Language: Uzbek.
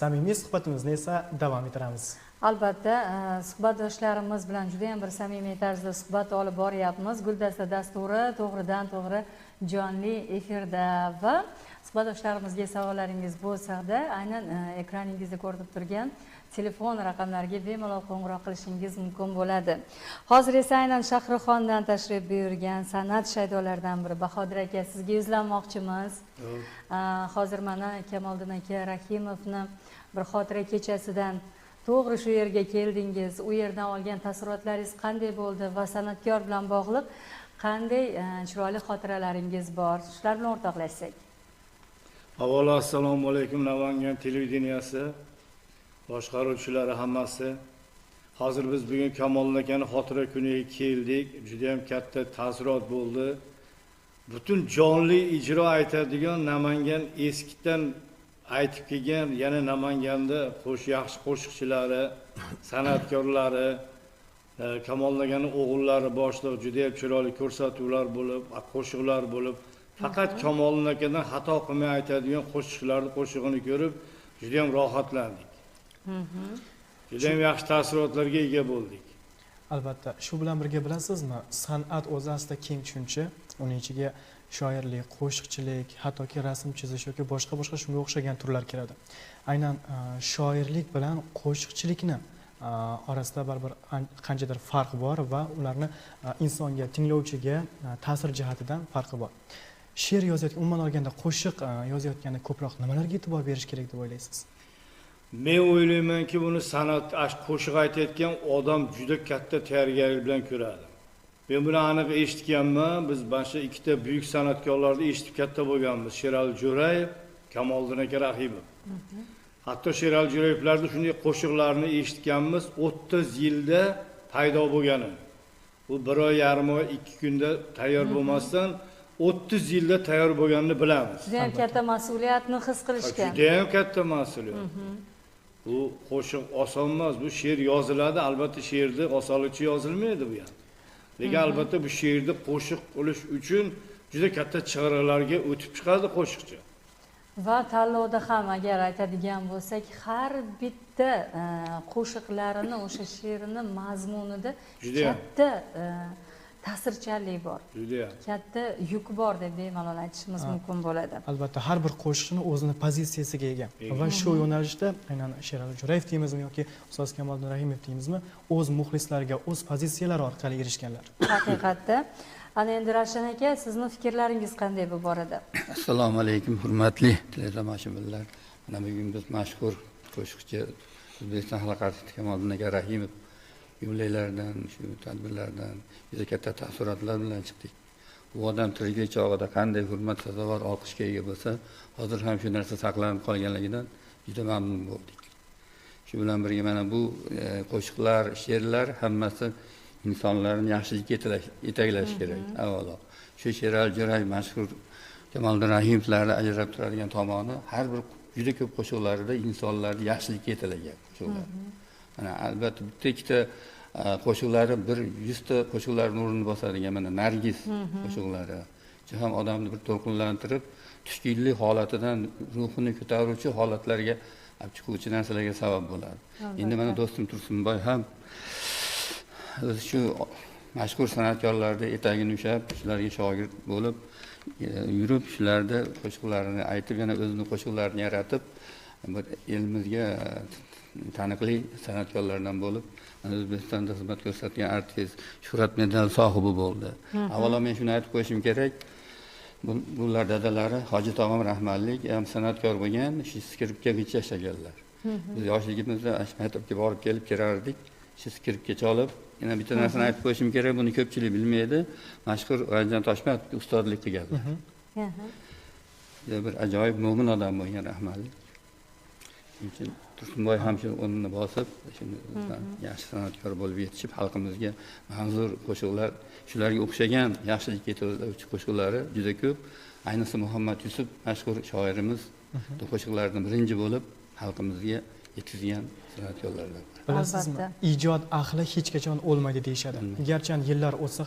Samimiy suhbatimizni esa davom ettiramiz. Albatta, suhbatdoshlarimiz bilan juda ham bir samimiy tarzda suhbat olib boryapmiz. Guldasta dasturi to'g'ridan-to'g'ri jonli efirda va suhbatdoshlarimizga savollaringiz bo'lsa-da, aynan ekraningizda ko'rinib turgan telefon raqamlariga bemalol qo'ng'iroq qilishingiz mumkin bo'ladi. Hozir esa aynan Shahrixondan tashrif buyurgan san'at shaydolaridan biri Bahodir aka, sizga yuzlanmoqchimiz. Hozir mana Kamoliddin aka Rahimovni bir xotira kechasidan to'g'ri shu yerga keldingiz. U yerdan olgan taassurotlaringiz qanday bo'ldi va san'atkor bilan bog'liq qanday chiroyli xotiralaringiz bor? Shular bilan o'rtoqlashsak. Avvalo assalomu alaykum Namangan televideniyasi boshqaruvchilari hammasi. Hozir biz bugun Kamoliddin akani xotira kuniga keldik. Juda ham katta taassurot bo'ldi. Butun jonli ijro aytadigan Namangan eskidan aytib kelgan, yana Namanganda yaxshi qo'shiqchilari, san'atkorlari, Kamoliddin akaning o'g'illari boshliq juda ham chiroyli ko'rsatuvlar bo'lib, qo'shiqlar bo'lib, faqat Kamoliddin akadan xato qilmay aytadigan qo'shig'ini ko'rib, juda ham rohatlandik. Juda ham yaxshi taassurotlarga ega bo'ldik. Albatta, shu bilan birga bilasizmi, san'at o'zi aslida keng tushuncha, uning ichiga shoirlik, qo'shiqchilik, hattoki rasm chizish yoki boshqa shunga o'xshagan turlar kiradi. Aynan shoirlik bilan qo'shiqchilikni orasida baribir qanchadir farq bor va ularni insonga, tinglovchiga ta'sir jihatidan farqi bor. She'r yozayotgan, umuman olganda qo'shiq yozayotganda ko'proq nimalarga e'tibor berish kerak deb o'ylaysiz? Men o'ylaymanki, buni san'at, qo'shiq aytayotgan odam juda katta tayyorgarlik bilan ko'radi. Men buni aniq eshitganman. Biz boshqa ikkita buyuk san'atkorlarni eshitib katta bo'lganmiz. Sherali Jo'rayev, Kamoliddin aka Rahimov. Hatto Sherali Jo'rayevlarning shunday qo'shiqlarini eshitganmiz 30 yilda paydo bo'lgani. Bu 1 oy, yarim oy, 2 kunda tayyor bo'lmasdan 30 yilda tayyor bo'lganini bilamiz. Juda ham katta mas'uliyatni his qilishgan. Juda ham katta mas'uliyat. Bu qo'shiq oson emas. Bu she'r yoziladi, albatta she'rni osonlikcha yozilmaydi bu ham. Lekin albatta bu she'rni qo'shiq qilish uchun juda katta chegaralarga o'tib chiqadi qo'shiqchi. Va tanlovda ham agar aytadigan bo'lsak, har bitta qo'shiqlarini, o'sha she'rini mazmunida katta ta'sirchanlik bor. Juda katta yuk bor deb bemalol aytishimiz mumkin bo'ladi. Albatta, har bir qo'shiqni o'zini pozitsiyasiga ega. Va shu yo'nalishda aynan Sherali Jo'rayev deymizmi yoki Ustoz Kamoliddin Rahimov deymizmi, o'z muxlislariga o'z pozitsiyalari orqali erishganlar. Haqiqatda. Ana endi Ravshan aka, sizning fikrlaringiz qanday bu borada? Assalomu alaykum, hurmatli teletomoshabinlar. Mana bugun biz mashhur qo'shiqchi O'zbekiston xalq artisti Kamoliddin aka Rahimov yubileylardan, shu tadbirlardan juda katta taassurotlar bilan chiqdik. Bu odam tiriklik chog'ida qanday hurmat sazovor olqishga ega bo'lsa, hozir ham shu narsa saqlanib qolganligidan juda mamnun bo'ldik. Shu bilan birga mana bu qo'shiqlar, she'rlar hammasi insonlarni yaxshilikka yetaklash kerak. Avvalo, shu Sherali Jo'rayev mashhur Kamoliddin Rahimovlarni ajrab turadigan tomoni, har bir juda ko'p qo'shiqlarida insonlarni yaxshilikka yetalagan qo'shiqlar. Mana albatta bitta ikkita qo'shiqlari 100 ta qo'shiqlarning o'rnini bosadigan mana Nargis qo'shiqlari. Juda ham odamni bir to'lqinlantirib, tushkunlik holatidan ruhini ko'taruvchi holatlarga olib chiquvchi narsalarga sabab bo'ladi. Endi mana do'stim Tursunboy ham o'zi shu mashhur san'atkorlarning etagini ushlab, shularga shogird bo'lib yurib, shularda qo'shiqlarini aytib, yana o'zining qo'shiqlarini yaratib, bir elimizga taniqli san'atkorlardan bo'lib, O'zbekistonda xizmat ko'rsatgan artist, shuhrat medali sohibi bo'ldi. Avvalo men shuni aytib qo'yishim kerak. Bular dadalari Hoji Tog'am rahmatlik ham san'atkor bo'lgan, shu skripkagacha yashaganlar. Biz yoshligimizda maktabga borib kelib kirardik, shu skripkacha olib. Yana bitta narsani aytib qo'yishim kerak, buni ko'pchilik bilmaydi. Mashhur Valijon Toshmatov ustozlik qilganlar. Bir ajoyib mo'min odam bo'lgan rahmatlik. Shuning Tursunboy ham shu o'rnini bosib, shuni yaxshi san'atkor bo'lib yetishib, xalqimizga manzur qo'shiqlar, shularga o'xshagan yaxshilikka yetaklovchi qo'shiqlari juda ko'p. Ayniqsa Muhammad Yusuf mashhur shoirimiz qo'shiqlardan birinchi bo'lib xalqimizga yetkazgan san'atkorlardan. Bilasizmi, ijod ahli hech qachon o'lmaydi deyishadi. Garchi yillar o'tsa